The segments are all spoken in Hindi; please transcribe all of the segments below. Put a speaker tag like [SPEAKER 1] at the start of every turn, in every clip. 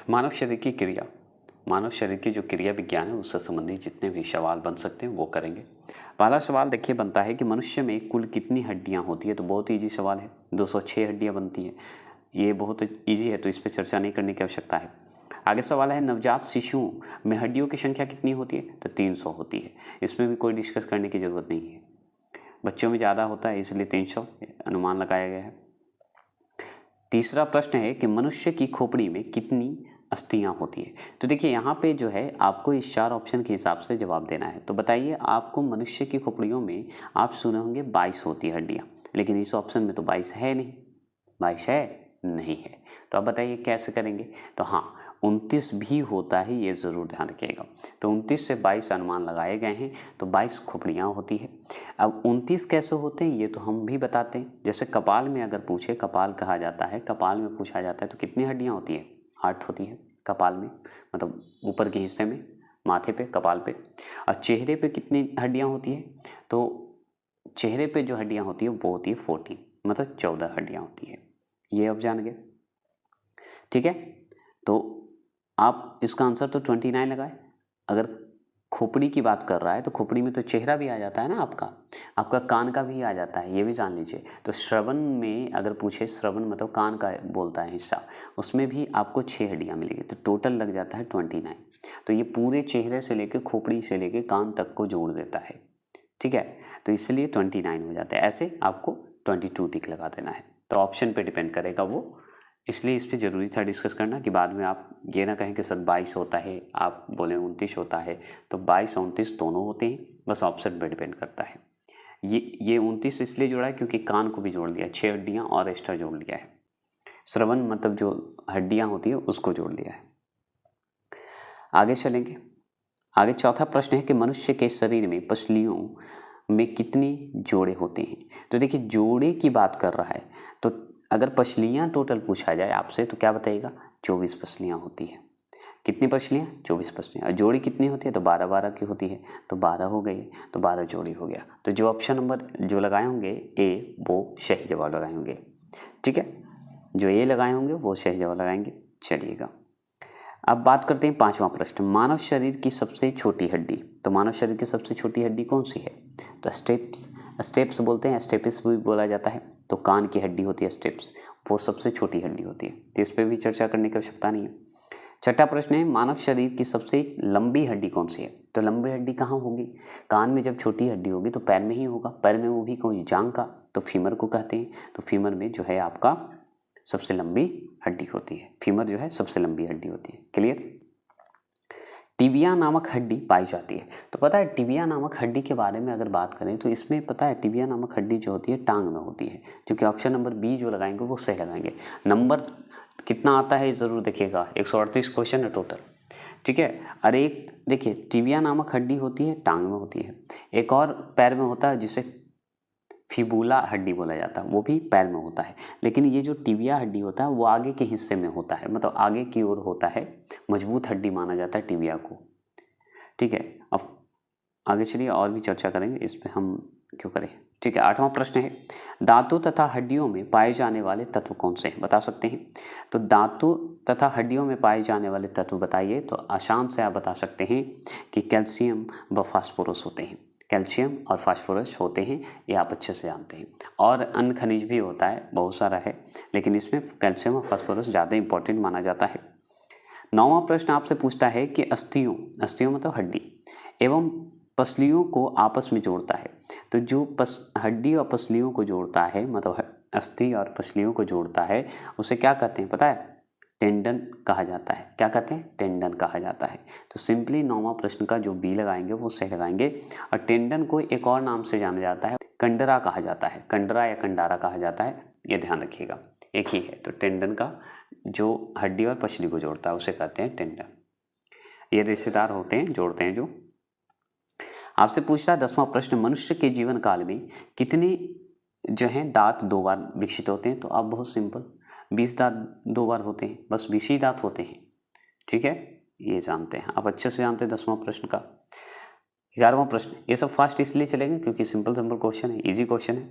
[SPEAKER 1] मानव शरीर की क्रिया, मानव शरीर की जो क्रिया विज्ञान है उससे संबंधित जितने भी सवाल बन सकते हैं वो करेंगे। पहला सवाल देखिए बनता है कि मनुष्य में कुल कितनी हड्डियां होती है। तो बहुत ईजी सवाल है, 206 हड्डियां बनती है। ये बहुत ईजी है तो इस पर चर्चा नहीं करने की आवश्यकता है। आगे सवाल है नवजात शिशुओं में हड्डियों की संख्या कितनी होती है। तो 300 होती है, इसमें भी कोई डिस्कस करने की ज़रूरत नहीं है। बच्चों में ज़्यादा होता है इसलिए 300 अनुमान लगाया गया है। तीसरा प्रश्न है कि मनुष्य की खोपड़ी में कितनी अस्थियां होती है। तो देखिए यहाँ पे जो है आपको इस 4 ऑप्शन के हिसाब से जवाब देना है। तो बताइए आपको मनुष्य की खोपड़ियों में आप सुने होंगे 22 होती है हड्डियाँ, लेकिन इस ऑप्शन में तो 22 है नहीं। 22 है नहीं है, तो अब बताइए कैसे करेंगे। तो हाँ 29 भी होता है, ये ज़रूर ध्यान रखिएगा। तो 29 से 22 अनुमान लगाए गए हैं, तो 22 खोपड़ियाँ होती है। अब 29 कैसे होते हैं ये तो हम भी बताते हैं। जैसे कपाल में अगर पूछे, कपाल कहा जाता है, कपाल में पूछा जाता है तो कितनी हड्डियाँ होती है। 8 होती है कपाल में, मतलब ऊपर के हिस्से में, माथे पे, कपाल पे। और चेहरे पे कितनी हड्डियाँ होती है। तो चेहरे पे जो हड्डियाँ होती है वो होती है 14, मतलब 14 हड्डियाँ होती है। ये अब जान गए, ठीक है। तो आप इसका आंसर तो 29 लगाए। अगर खोपड़ी की बात कर रहा है तो खोपड़ी में तो चेहरा भी आ जाता है ना, आपका कान का भी आ जाता है, ये भी जान लीजिए। तो श्रवण में अगर पूछे, श्रवण मतलब कान का बोलता है हिस्सा, उसमें भी आपको 6 हड्डियाँ मिलेगी, तो टोटल लग जाता है 29। तो ये पूरे चेहरे से लेकर, खोपड़ी से लेकर कान तक को जोड़ देता है, ठीक है। तो इसलिए 29 हो जाता है। ऐसे आपको 22 टिक लगा देना है। तो ऑप्शन पे डिपेंड करेगा वो, इसलिए इस पर ज़रूरी था डिस्कस करना कि बाद में आप ये ना कहें कि सर 22 होता है, आप बोले 29 होता है। तो 22 29 दोनों होते हैं, बस ऑप्शन पे डिपेंड करता है। ये 29 इसलिए जोड़ा है क्योंकि कान को भी जोड़ लिया, 6 हड्डियाँ और एक्स्ट्रा जोड़ लिया है। श्रवण मतलब जो हड्डियाँ होती है उसको जोड़ लिया है। आगे चलेंगे। आगे चौथा प्रश्न है कि मनुष्य के शरीर में पसलियों में कितनी जोड़े होते हैं। तो देखिए जोड़े की बात कर रहा है, तो अगर पसलियाँ टोटल पूछा जाए आपसे तो क्या बताइएगा, 24 पसलियाँ होती है। कितनी पसलियाँ, 24 पसलियाँ। और जोड़ी कितनी होती है, तो 12 की होती है। तो 12 हो गई, तो 12 जोड़ी हो गया। तो जो ऑप्शन नंबर जो लगाए होंगे ए, वो सही जवाब लगाए होंगे, ठीक है। जो ए लगाए होंगे वो सही जवाब लगाएंगे। चलिएगा अब बात करते हैं 5वां प्रश्न, मानव शरीर की सबसे छोटी हड्डी। तो मानव शरीर की सबसे छोटी हड्डी कौन सी है। तो स्टेप्स बोलते हैं, स्टेपिस भी बोला जाता है। तो कान की हड्डी होती है स्टेप्स, वो सबसे छोटी हड्डी होती है। तो इस पर भी चर्चा करने की आवश्यकता नहीं है। छठा प्रश्न है मानव शरीर की सबसे लंबी हड्डी कौन सी है। तो लंबी हड्डी कहाँ होगी, कान में जब छोटी हड्डी होगी तो पैर में ही होगा, पैर में वो भी कोई जांग का, तो फीमर को कहते हैं। तो फीमर में जो है आपका सबसे लंबी हड्डी होती है, फीमर जो है सबसे लंबी हड्डी होती है। क्लियर। टिबिया नामक हड्डी पाई जाती है। तो पता है टिबिया नामक हड्डी के बारे में अगर बात करें तो इसमें पता है टिबिया नामक हड्डी जो होती है टांग में होती है, जो कि ऑप्शन नंबर बी जो लगाएंगे वो सही लगाएंगे। नंबर कितना आता है ज़रूर देखिएगा, 138 क्वेश्चन है टोटल, ठीक है। और एक देखिए टिबिया नामक हड्डी होती है टांग में होती है, एक और पैर में होता है जिसे फिबुला हड्डी बोला जाता है, वो भी पैर में होता है। लेकिन ये जो टिबिया हड्डी होता है वो आगे के हिस्से में होता है, मतलब आगे की ओर होता है, मजबूत हड्डी माना जाता है टिबिया को, ठीक है। अब आगे चलिए और भी चर्चा करेंगे, इस पर हम क्यों करें, ठीक है। 8वां प्रश्न है दांतों तथा हड्डियों में पाए जाने वाले तत्व कौन से हैं, बता सकते हैं। तो दांतों तथा हड्डियों में पाए जाने वाले तत्व बताइए। तो आसान से आप बता सकते हैं कि कैल्शियम व फास्फोरस होते हैं, कैल्शियम और फास्फोरस होते हैं, ये आप अच्छे से जानते हैं। और अन्य खनिज भी होता है, बहुत सारा है, लेकिन इसमें कैल्शियम और फास्फोरस ज़्यादा इंपॉर्टेंट माना जाता है। 9वां प्रश्न आपसे पूछता है कि अस्थियों मतलब हड्डी एवं पसलियों को आपस में जोड़ता है। तो जो हड्डी और पसलियों को जोड़ता है, मतलब अस्थि और पसलियों को जोड़ता है, उसे क्या कहते हैं पता है, टेंडन कहा जाता है। क्या कहते हैं, टेंडन कहा जाता है। तो सिंपली 9वां प्रश्न का जो बी लगाएंगे वो सही लगाएंगे। और टेंडन को एक और नाम से जाना जाता है, कंडरा कहा जाता है, कंडरा या कंडारा कहा जाता है, ये ध्यान रखिएगा, एक ही है। तो टेंडन का जो हड्डी और पसली को जोड़ता है उसे कहते हैं टेंडन। ये रिश्तेदार होते हैं, जोड़ते हैं जो। आपसे पूछता है 10वां प्रश्न, मनुष्य के जीवन काल में कितने जो हैं दांत 2 बार विकसित होते हैं। तो आप बहुत सिंपल, 20 दांत 2 बार होते हैं, बस 20 ही दांत होते हैं, ठीक है। ये जानते हैं आप, अच्छे से जानते हैं 10वां प्रश्न का। 11वां प्रश्न, ये सब फास्ट इसलिए चलेंगे क्योंकि सिंपल क्वेश्चन है, इजी क्वेश्चन है।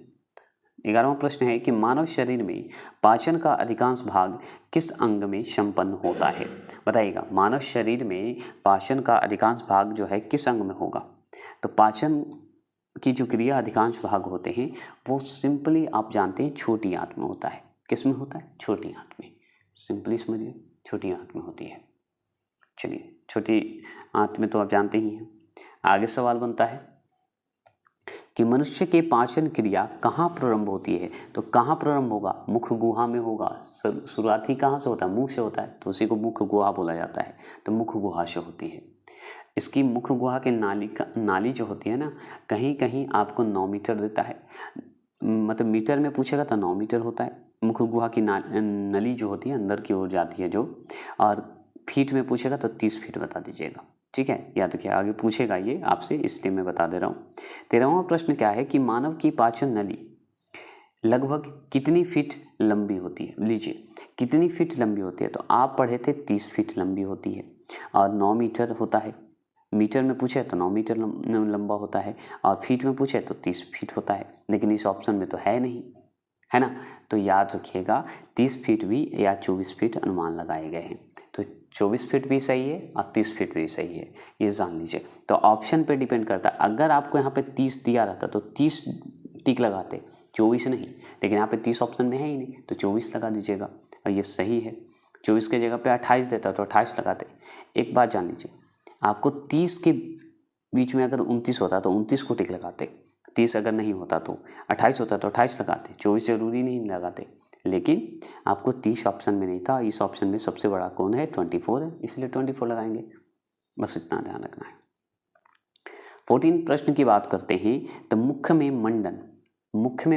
[SPEAKER 1] 11वां प्रश्न है कि मानव शरीर में पाचन का अधिकांश भाग किस अंग में संपन्न होता है? बताइएगा, मानव शरीर में पाचन का अधिकांश भाग जो है किस अंग में होगा? तो पाचन की जो क्रिया अधिकांश भाग होते हैं वो सिंपली आप जानते हैं छोटी आंत में होता है। किस में होता है? छोटी आंत में। सिंपली समझिए, छोटी आंत में होती है। चलिए, छोटी आंत में तो आप जानते ही हैं। आगे सवाल बनता है कि मनुष्य के पाचन क्रिया कहाँ प्रारंभ होती है? तो कहाँ प्रारंभ होगा? मुख गुहा में होगा। शुरुआत ही कहाँ से होता है? मुंह से होता है, तो उसी को मुख गुहा बोला जाता है। तो मुख गुहा से होती है। इसकी मुख गुहा के नाली जो होती है ना, कहीं कहीं आपको 9 मीटर देता है, मतलब मीटर में पूछेगा तो 9 मीटर होता है। मुख गुहा की नली जो होती है अंदर की ओर जाती है जो, और फीट में पूछेगा तो 30 फीट बता दीजिएगा। ठीक है, याद रखिए, आगे पूछेगा ये आपसे, इसलिए मैं बता दे रहा हूँ। 13वां प्रश्न क्या है कि मानव की पाचन नली लगभग कितनी फीट लंबी होती है? लीजिए, कितनी फीट लंबी होती है? तो आप पढ़े थे 30 फीट लंबी होती है और 9 मीटर होता है। मीटर में पूछे तो 9 मीटर लंबा होता है, और फीट में पूछे तो 30 फीट होता है, लेकिन इस ऑप्शन में तो है नहीं, है ना। तो याद रखिएगा 30 फीट भी या 24 फीट अनुमान लगाए गए हैं। तो 24 फीट भी सही है और 30 फीट भी सही है, ये जान लीजिए। तो ऑप्शन पे डिपेंड करता है। अगर आपको यहाँ पे 30 दिया रहता तो 30 टिक लगाते, 24 नहीं, लेकिन यहाँ पे 30 ऑप्शन में है ही नहीं, तो 24 लगा दीजिएगा और ये सही है। 24 की जगह पे 28 देता तो 28 लगाते। एक बात जान लीजिए, आपको 30 के बीच में अगर 29 होता तो 29 को टिक लगाते, 30 अगर नहीं होता तो 28 होता तो 28 लगाते, 24 जरूरी नहीं लगाते। लेकिन आपको 30 ऑप्शन में नहीं था, इस ऑप्शन में सबसे बड़ा कौन है? 24 है, इसलिए 24 लगाएंगे। बस इतना ध्यान रखना है। 14 प्रश्न की बात करते हैं तो मुख्य में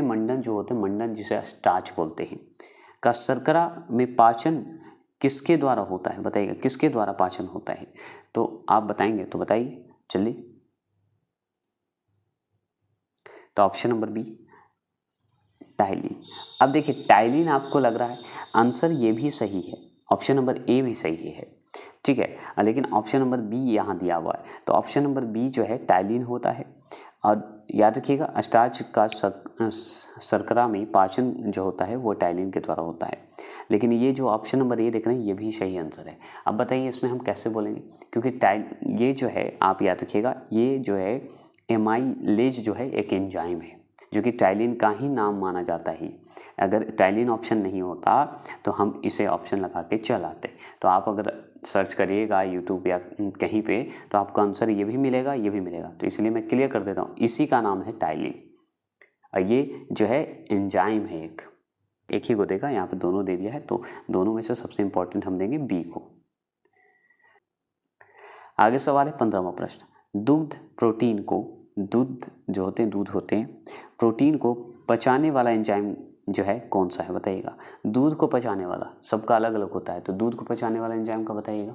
[SPEAKER 1] मंडन जो होते हैं, मंडन जिसे स्टार्च बोलते हैं, का शर्करा में पाचन किसके द्वारा होता है? बताइएगा, किसके द्वारा पाचन होता है? तो आप बताएंगे तो बताइए, चलिए। तो ऑप्शन नंबर बी, टाइलिन। अब देखिए, टाइलिन आपको लग रहा है, आंसर ये भी सही है, ऑप्शन नंबर ए भी सही है, ठीक है, लेकिन ऑप्शन नंबर बी यहाँ दिया हुआ है, तो ऑप्शन नंबर बी जो है टाइलिन होता है। और याद रखिएगा, स्टार्च का शर्करा में पाचन जो होता है वो टाइलिन के द्वारा होता है। लेकिन ये जो ऑप्शन नंबर ए देख रहे हैं ये भी सही आंसर है। अब बताइए इसमें हम कैसे बोलेंगे, क्योंकि ये जो है आप याद रखिएगा, ये जो है एमाइलेज जो है एक एंजाइम है जो कि टाइलिन का ही नाम माना जाता है। अगर टाइलिन ऑप्शन नहीं होता तो हम इसे ऑप्शन लगा के चल आते। तो आप अगर सर्च करिएगा यूट्यूब या कहीं पे तो आपको आंसर ये भी मिलेगा, ये भी मिलेगा। तो इसलिए मैं क्लियर कर देता हूँ, इसी का नाम है टाइलिन और ये जो है एंजाइम है। एक ही को देगा, यहाँ पे दोनों दे दिया है, तो दोनों में से सबसे इंपॉर्टेंट हम देंगे बी को। आगे सवाल है 15वां प्रश्न, दूध प्रोटीन को, दूध जो होते हैं, दूध होते हैं, प्रोटीन को पचाने वाला एंजाइम जो है कौन सा है? बताइएगा। दूध को पचाने वाला सबका अलग अलग होता है, तो दूध को पचाने वाला एंजाइम का बताइएगा,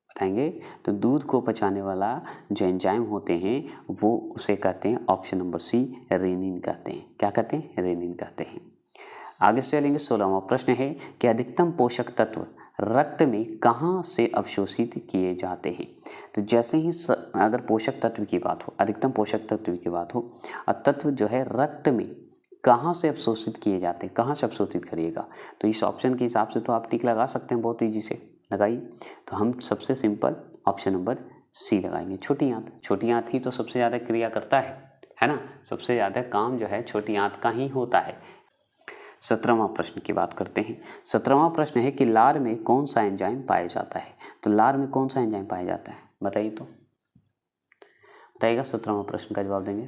[SPEAKER 1] बताएंगे। तो दूध को पचाने वाला जो एंजाइम होते हैं वो उसे कहते हैं ऑप्शन नंबर सी, रेनिन कहते हैं। क्या कहते हैं? रेनिन कहते हैं। आगे से चलेंगे। 16वां प्रश्न है कि अधिकतम पोषक तत्व रक्त में कहाँ से अवशोषित किए जाते हैं? तो जैसे ही अगर पोषक तत्व की बात हो, अधिकतम पोषक तत्व की बात हो, और तत्व जो है रक्त में कहाँ से अवशोषित किए जाते हैं, कहाँ से अवशोषित करिएगा? तो इस ऑप्शन के हिसाब से तो आप टिक लगा सकते हैं, बहुत ईजी से लगाइए। तो हम सबसे सिंपल ऑप्शन नंबर सी लगाएंगे, छोटी आंत। छोटी आंत ही तो सबसे ज़्यादा क्रिया करता है ना, सबसे ज़्यादा काम जो है छोटी आंत का ही होता है। 17वां प्रश्न की बात करते हैं। 17वां प्रश्न है कि लार में कौन सा एंजाइम पाया जाता है? तो लार में कौन सा एंजाइम पाया जाता है बताइए, तो बताइएगा। 17वां प्रश्न का जवाब देंगे।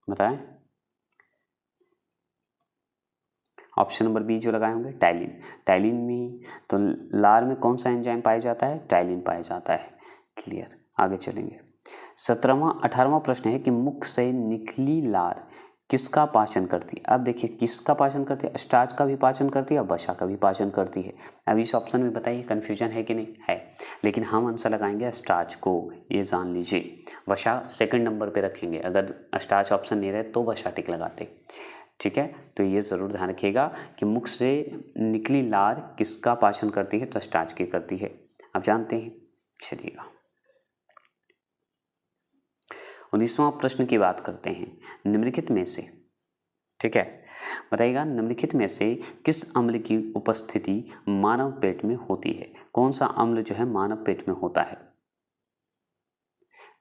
[SPEAKER 1] बताएं। ऑप्शन नंबर बी जो लगाए होंगे, टाइलिन। टाइलिन में, तो लार में कौन सा एंजाइम पाया जाता है? टाइलिन पाया जाता है। क्लियर, आगे चलेंगे। 18वां प्रश्न है कि मुख से निकली लार किसका पाचन करती है? अब देखिए, किसका पाचन करती है? स्टार्च का भी पाचन करती है और वसा का भी पाचन करती है। अब इस ऑप्शन में बताइए कन्फ्यूजन है कि नहीं है, लेकिन हम आंसर लगाएंगे स्टार्च को, ये जान लीजिए। वसा सेकंड नंबर पे रखेंगे, अगर स्टार्च ऑप्शन नहीं रहे तो वसा टिक लगाते, ठीक है। तो ये ज़रूर ध्यान रखिएगा कि मुख से निकली लार किसका पाचन करती है? तो स्टार्च की करती है, आप जानते हैं। चलिएगा, 19वां प्रश्न की बात करते हैं। निम्नलिखित में से, ठीक है, बताइएगा निम्नलिखित में से किस अम्ल की उपस्थिति मानव पेट में होती है? कौन सा अम्ल जो है मानव पेट में होता है?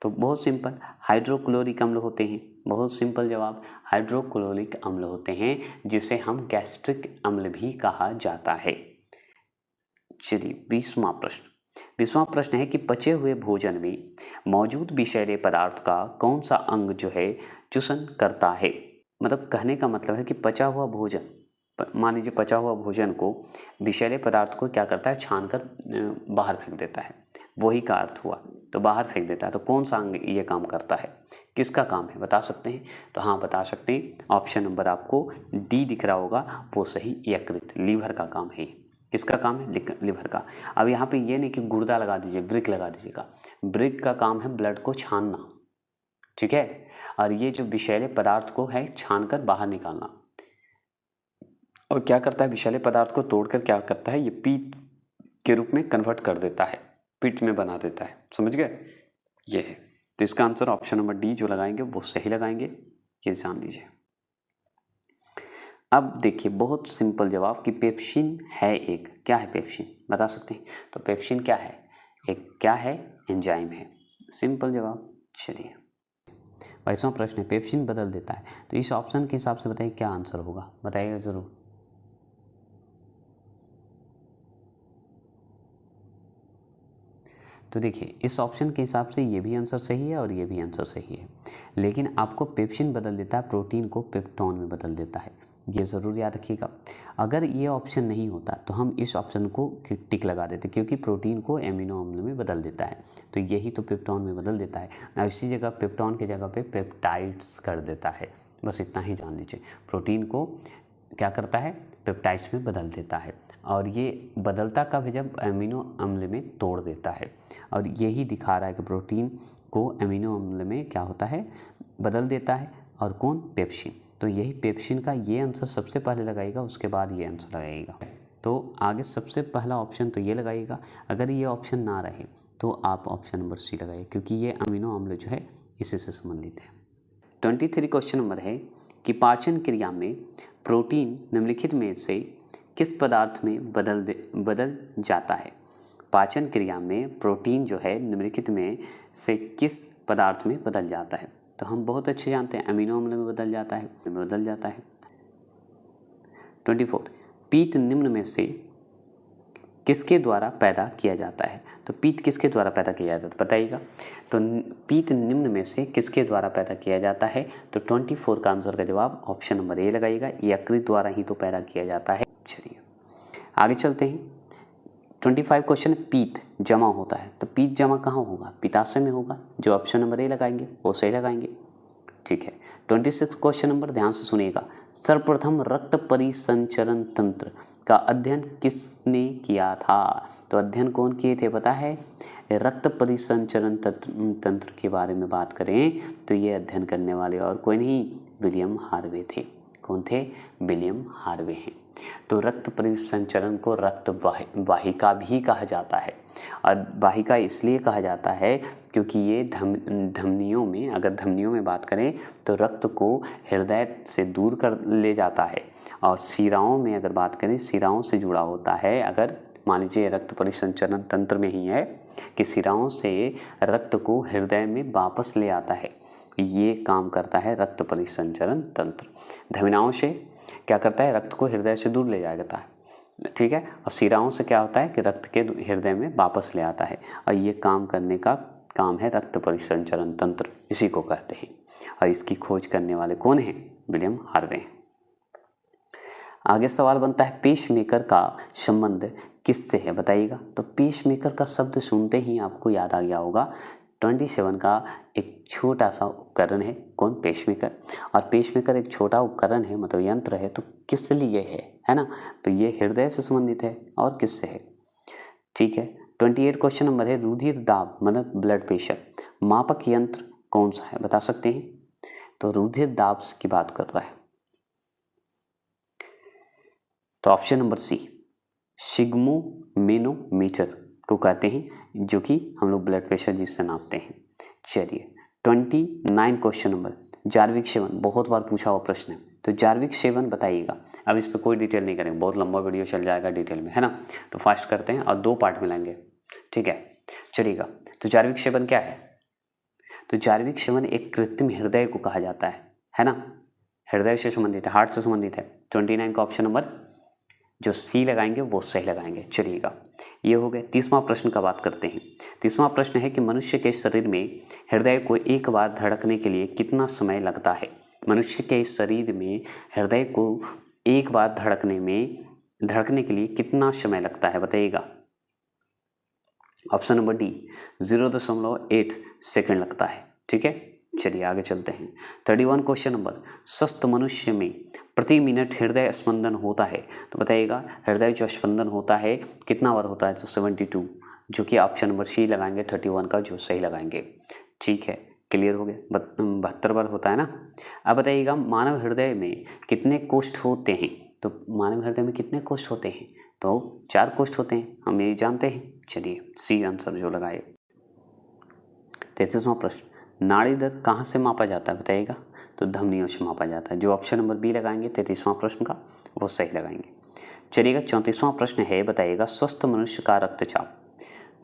[SPEAKER 1] तो बहुत सिंपल, हाइड्रोक्लोरिक अम्ल होते हैं। बहुत सिंपल जवाब, हाइड्रोक्लोरिक अम्ल होते हैं, जिसे हम गैस्ट्रिक अम्ल भी कहा जाता है। चलिए 20वां प्रश्न। 20वां प्रश्न है कि पचे हुए भोजन में मौजूद विषैले पदार्थ का कौन सा अंग जो है चूषण करता है? मतलब कहने का मतलब है कि पचा हुआ भोजन, मान लीजिए पचा हुआ भोजन को विषैले पदार्थ को क्या करता है, छान कर बाहर फेंक देता है, वही का अर्थ हुआ। तो बाहर फेंक देता है, तो कौन सा अंग ये काम करता है, किसका काम है, बता सकते हैं? तो हाँ बता सकते हैं, ऑप्शन नंबर आपको डी दिख रहा होगा, वो सही, यकृत, लीवर का काम है। किसका काम है? लिवर का। अब यहाँ पे ये नहीं कि गुर्दा लगा दीजिए, ब्रिक लगा दीजिएगा, ब्रिक का काम है ब्लड को छानना, ठीक है, और ये जो विषैले पदार्थ को है छान कर बाहर निकालना। और क्या करता है, विषैले पदार्थ को तोड़कर क्या करता है, ये पीट के रूप में कन्वर्ट कर देता है, पीट में बना देता है, समझ गए? ये है, तो इसका आंसर ऑप्शन नंबर डी जो लगाएंगे वो सही लगाएंगे, ये ध्यान दीजिए। अब देखिए बहुत सिंपल जवाब कि पेप्सिन है एक, क्या है पेप्सिन, बता सकते हैं? तो पेप्सिन क्या है, एक क्या है, एंजाइम है, सिंपल जवाब। चलिए 22वां प्रश्न है, पेप्सिन बदल देता है, तो इस ऑप्शन के हिसाब से बताइए क्या आंसर होगा, बताइएगा जरूर। तो देखिए इस ऑप्शन के हिसाब से ये भी आंसर सही है और ये भी आंसर सही है, लेकिन आपको पेप्सिन बदल देता है, प्रोटीन को पेप्टोन में बदल देता है, ये ज़रूर याद रखिएगा। अगर ये ऑप्शन नहीं होता तो हम इस ऑप्शन को टिक लगा देते, क्योंकि प्रोटीन को एमिनो अम्ल में बदल देता है, तो यही तो पेप्टोन में बदल देता है ना, इसी जगह पेप्टोन की जगह पे पेप्टाइड्स कर देता है, बस इतना ही जान लीजिए। प्रोटीन को क्या करता है, पेप्टाइड्स में बदल देता है, और ये बदलता कब है, जब एमिनो अम्ल में तोड़ देता है, और यही दिखा रहा है कि प्रोटीन को एमिनो अम्ल में क्या होता है, बदल देता है, और कौन, पेप्सिन। तो यही पेप्सिन का ये आंसर सबसे पहले लगाइएगा, उसके बाद ये आंसर लगाइएगा। तो आगे सबसे पहला ऑप्शन तो ये लगाइएगा, अगर ये ऑप्शन ना रहे तो आप ऑप्शन नंबर सी लगाइए, क्योंकि ये अमीनो अम्ल जो है इसी से संबंधित है। 23 क्वेश्चन नंबर है कि पाचन क्रिया में प्रोटीन निम्नलिखित में से किस पदार्थ में बदल जाता है? पाचन क्रिया में प्रोटीन जो है निम्नलिखित में से किस पदार्थ में बदल जाता है? तो हम बहुत अच्छे जानते हैं, अमीनो अम्ल में बदल जाता है, 24 पीत निम्न में से किसके द्वारा पैदा किया जाता है? तो पीत किसके द्वारा पैदा किया जाता है, बताइएगा। तो पीत निम्न में से किसके द्वारा पैदा किया जाता है? तो 24 का आंसर का जवाब ऑप्शन नंबर ए लगाइएगा, यकृत द्वारा ही तो पैदा किया जाता है। चलिए आगे चलते हैं। 25 क्वेश्चन, पीत जमा होता है, तो पीत जमा कहाँ होगा, पित्ताशय में होगा, जो ऑप्शन नंबर ए लगाएंगे वो सही लगाएंगे, ठीक है। 26 क्वेश्चन नंबर ध्यान से सुनिएगा, सर्वप्रथम रक्त परिसंचरण तंत्र का अध्ययन किसने किया था? तो अध्ययन कौन किए थे पता है? रक्त परिसंचरण तंत्र के बारे में बात करें तो ये अध्ययन करने वाले और कोई नहीं, विलियम हार्वे थे। कौन थे? विलियम हार्वे हैं। तो रक्त परिसंचरण को रक्त वाहिका भी कहा जाता है, और वाहिका इसलिए कहा जाता है क्योंकि ये धमनियों में, अगर धमनियों में बात करें तो रक्त को हृदय से दूर कर ले जाता है, और शिराओं में अगर बात करें शिराओं से जुड़ा होता है। अगर मान लीजिए रक्त परिसंचरण तंत्र में ही है कि शिराओं से रक्त को हृदय में वापस ले आता है, ये काम करता है रक्त परिसंचरण तंत्र। धमनियों से क्या करता है, रक्त को हृदय से दूर ले जाता है, ठीक है, और शिराओं से क्या होता है कि रक्त के हृदय में वापस ले आता है, और ये काम करने का काम है रक्त परिसंचरण तंत्र, इसी को कहते हैं। और इसकी खोज करने वाले कौन हैं? विलियम हार्वे हैं। आगे सवाल बनता है, पेसमेकर का संबंध किससे है, बताइएगा। तो पेसमेकर का शब्द सुनते ही आपको याद आ गया होगा 27 का एक छोटा सा उपकरण है, कौन? पेसमेकर। और पेसमेकर एक छोटा उपकरण है, मतलब यंत्र है, तो किस लिए है ना? तो ये हृदय से संबंधित है, और किससे है, ठीक है। 28 क्वेश्चन नंबर है, रुधिर दाब मतलब ब्लड प्रेशर मापक यंत्र कौन सा है, बता सकते हैं? तो रुधिर दाब की बात कर रहा है, तो ऑप्शन नंबर सी सिग्मोमेनोमीटर को कहते हैं, जो कि हम लोग ब्लड प्रेशर जिससे नापते हैं। चलिए 29 क्वेश्चन नंबर, जार्विक 7 बहुत बार पूछा हुआ प्रश्न है, तो जार्विक 7 बताइएगा। अब इस पर कोई डिटेल नहीं करेंगे, बहुत लंबा वीडियो चल जाएगा डिटेल में, है ना। तो फास्ट करते हैं और 2 पार्ट मिलाएंगे, ठीक है, चलिएगा। तो जार्विक 7 क्या है? तो जार्विक 7 एक कृत्रिम हृदय को कहा जाता है ना, हृदय से संबंधित है, हार्ट से संबंधित है। 29 का ऑप्शन नंबर जो सी लगाएंगे वो सही लगाएंगे। चलिएगा, ये हो गया। 30वां प्रश्न का बात करते हैं। 30वां प्रश्न है कि मनुष्य के शरीर में हृदय को एक बार धड़कने के लिए कितना समय लगता है? मनुष्य के शरीर में हृदय को एक बार धड़कने के लिए कितना समय लगता है, बताइएगा। ऑप्शन नंबर डी 0.8 सेकंड लगता है, ठीक है। चलिए आगे चलते हैं। 31 क्वेश्चन नंबर, स्वस्थ मनुष्य में प्रति मिनट हृदय स्पंदन होता है, तो बताइएगा हृदय जो स्पंदन होता है कितना बार होता है? तो 72, जो कि ऑप्शन नंबर सी लगाएंगे 31 का, जो सही लगाएंगे, ठीक है। क्लियर हो गया, 72 बार होता है ना। अब बताइएगा मानव हृदय में कितने कोष्ठ होते हैं? तो मानव हृदय में कितने कोष्ठ होते हैं? तो 4 कोष्ठ होते हैं, हम ये जानते हैं। चलिए सी आंसर जो लगाए। 33वां प्रश्न, नाड़ी दर कहाँ से मापा जाता है, बताइएगा। तो धमनियों से मापा जाता है, जो ऑप्शन नंबर बी लगाएंगे 33वां प्रश्न का, वो सही लगाएंगे। चलिएगा 34वां प्रश्न है, बताइएगा स्वस्थ मनुष्य का रक्तचाप,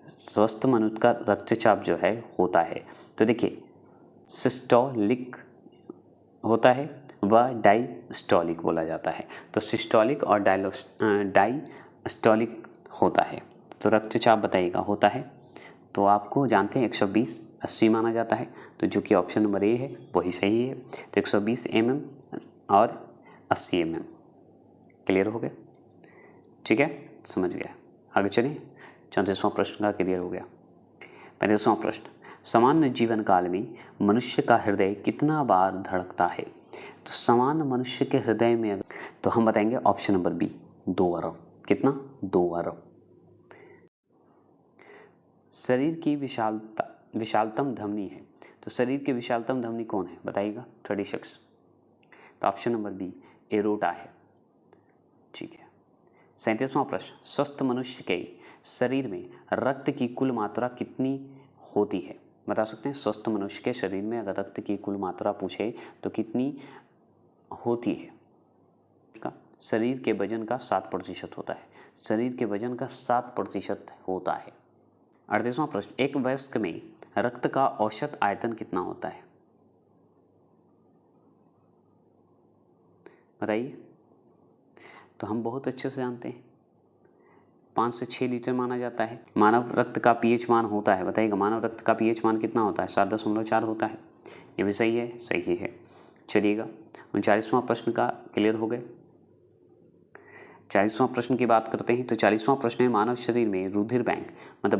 [SPEAKER 1] स्वस्थ मनुष्य का रक्तचाप जो है होता है, तो देखिए सिस्टोलिक होता है व डायस्टोलिक बोला जाता है। तो सिस्टोलिक और डायस्टोलिक होता है। तो रक्तचाप बताइएगा होता है, तो आपको जानते हैं 120 80 माना जाता है, तो जो कि ऑप्शन नंबर ए है वही सही है। तो 120 mm और 80 mm। क्लियर हो गया, ठीक है, समझ गया। आगे चलिए, 34वां प्रश्न का क्लियर हो गया। 35वां प्रश्न, सामान्य जीवन काल में मनुष्य का हृदय कितना बार धड़कता है? तो सामान्य मनुष्य के हृदय में तो हम बताएंगे ऑप्शन नंबर बी 2 अरब। कितना? 2 अरब। शरीर की विशालतम धमनी है, तो शरीर की विशालतम धमनी कौन है, बताइएगा। 36। तो ऑप्शन नंबर बी एरोटा है, ठीक है। 37वां प्रश्न, स्वस्थ मनुष्य के शरीर में रक्त की कुल मात्रा कितनी होती है, बता सकते हैं। स्वस्थ मनुष्य के शरीर में अगर रक्त की कुल मात्रा पूछे तो कितनी होती है? शरीर के वजन का 7% होता है, शरीर के वजन का 7% होता है। 38वां प्रश्न, एक वयस्क में रक्त का औसत आयतन कितना होता है, बताइए। तो हम बहुत अच्छे से जानते हैं, 5 से 6 लीटर माना जाता है। मानव रक्त का पीएच मान होता है, बताइएगा मानव रक्त का पीएच मान कितना होता है? 7.4 होता है। ये भी सही है, सही है। चलिएगा 39वां प्रश्न का क्लियर हो गए। 40वां प्रश्न की बात करते हैं। तो 40वां प्रश्न है, मानव शरीर में रुधिर बैंक मतलब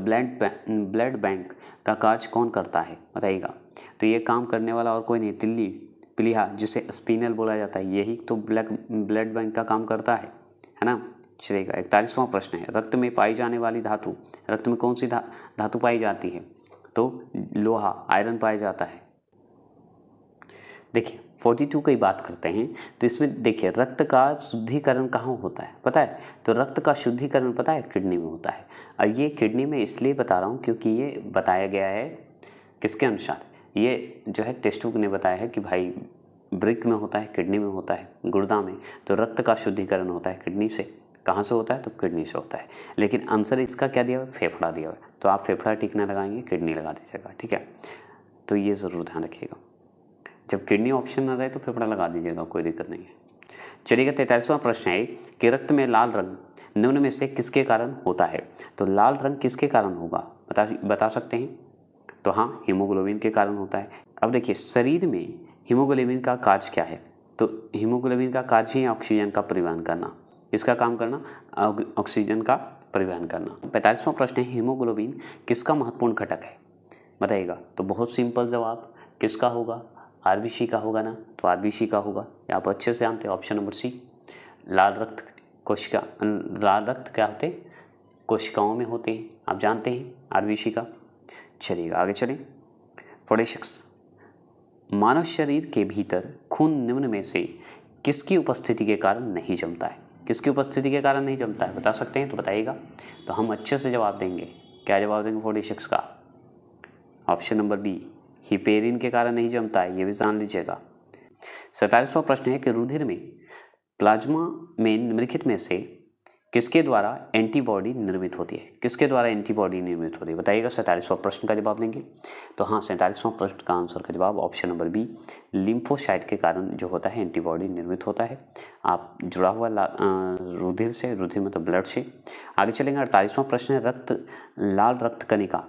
[SPEAKER 1] ब्लड बैंक का कार्य कौन करता है, बताइएगा। तो ये काम करने वाला और कोई नहीं, प्लीहा जिसे स्पिनल बोला जाता है, यही तो ब्लड बैंक का काम करता है ना। चलेगा 41वां प्रश्न है, रक्त में पाई जाने वाली धातु, रक्त में कौन सी धातु पाई जाती है? तो लोहा, आयरन पाया जाता है। देखिए 42 की बात करते हैं, तो इसमें देखिए रक्त का शुद्धिकरण कहाँ होता है, पता है। तो रक्त का शुद्धिकरण पता है किडनी में होता है। और ये किडनी में इसलिए बता रहा हूँ क्योंकि ये बताया गया है किसके अनुसार, ये जो है टेक्स्ट बुक ने बताया है कि भाई वृक्क में होता है, किडनी में होता है, गुर्दा में। तो रक्त का शुद्धिकरण होता है किडनी से। कहाँ से होता है? तो किडनी से होता है। लेकिन आंसर इसका क्या दिया हुआ है? फेफड़ा दिया हुआ है। तो आप फेफड़ा टिक ना लगाएंगे, किडनी लगा दीजिएगा, ठीक है। तो ये ज़रूर ध्यान रखिएगा, जब किडनी ऑप्शन ना रहे तो फेफड़ा लगा दीजिएगा, कोई दिक्कत नहीं है। चलिएगा 43वां प्रश्न है कि रक्त में लाल रंग निम्न में से किसके कारण होता है? तो लाल रंग किसके कारण होगा, बता सकते हैं। तो हाँ, हीमोग्लोबिन के कारण होता है। अब देखिए शरीर में हीमोग्लोबिन का कार्य क्या है? तो हीमोग्लोबिन का कार्य ही ऑक्सीजन का परिवहन करना। किसका काम करना? ऑक्सीजन का परिवहन करना। 45वां प्रश्न है, हीमोग्लोबिन किसका महत्वपूर्ण घटक है, बताइएगा। तो बहुत सिंपल जवाब, किसका होगा? आरबीसी का होगा ना। तो आरबीसी का होगा, आप अच्छे से जानते हैं, ऑप्शन नंबर सी। लाल रक्त कोशिका, लाल रक्त क्या होते हैं? कोशिकाओं में होते हैं, आप जानते हैं आरबीसी का। चलिएगा आगे चलें। 46, मानव शरीर के भीतर खून निम्न में से किसकी उपस्थिति के कारण नहीं जमता है? किसकी उपस्थिति के कारण नहीं जमता है, बता सकते हैं तो बताइएगा। तो हम अच्छे से जवाब देंगे। क्या जवाब देंगे 46 का? ऑप्शन नंबर बी हिपेरिन के कारण नहीं जमता है, ये भी जान लीजिएगा। 47वां प्रश्न है कि रुधिर में प्लाज्मा में निम्नलिखित में से किसके द्वारा एंटीबॉडी निर्मित होती है? किसके द्वारा एंटीबॉडी निर्मित होती है बताइएगा। 47वां प्रश्न का जवाब देंगे तो हाँ, 47वां प्रश्न का आंसर का जवाब ऑप्शन नंबर बी, लिम्फोसाइट के कारण जो होता है एंटीबॉडी निर्मित होता है। आप जुड़ा हुआ रुधिर से, रुधिर मतलब ब्लड से। आगे चलेंगे। 48वां प्रश्न है लाल रक्त कणिका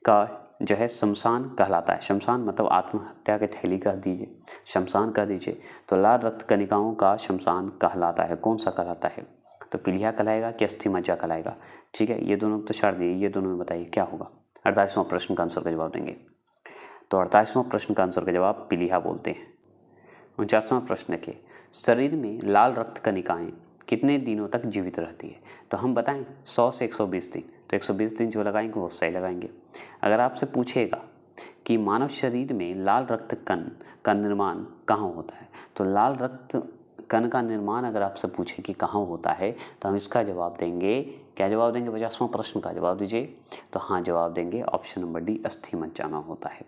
[SPEAKER 1] का जो है शमशान कहलाता है। शमशान मतलब आत्महत्या के थैली कह दीजिए, शमशान कह दीजिए। तो लाल रक्त कणिकाओं का शमशान कहलाता है, कौन सा कहलाता है? तो पीलिया कहलाएगा कि अस्थि मज्जा कहलाएगा? ठीक है, ये दोनों तो छोड़ दिए, ये दोनों में बताइए क्या होगा। 48वां प्रश्न का आंसर का जवाब देंगे तो 48वां प्रश्न का आंसर का जवाब पीलिया बोलते हैं। 49वां प्रश्न के शरीर में लाल रक्त कणिकाएं कितने दिनों तक जीवित रहती है? तो हम बताएं 100 से 120 दिन। तो 120 दिन जो लगाएंगे वो सही लगाएंगे। अगर आपसे पूछेगा कि मानव शरीर में लाल रक्त कण का निर्माण कहाँ होता है, तो लाल रक्त कण का निर्माण अगर आपसे पूछे कि कहाँ होता है तो हम इसका जवाब देंगे, क्या जवाब देंगे? 50वां प्रश्न का जवाब दीजिए। तो हाँ, जवाब देंगे ऑप्शन नंबर डी, अस्थि मज्जा में होता है।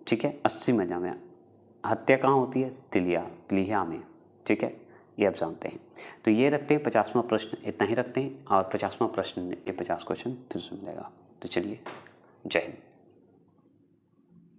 [SPEAKER 1] ठीक है, अस्थि मज्जा में। हत्या कहाँ होती है? प्लीहा में। ठीक है, ये आप जानते हैं। तो ये रखते हैं 50वां प्रश्न, इतना ही रखते हैं। और 50वां प्रश्न, ये 50 क्वेश्चन फिर से मिलेगा। तो चलिए, जय हिंद।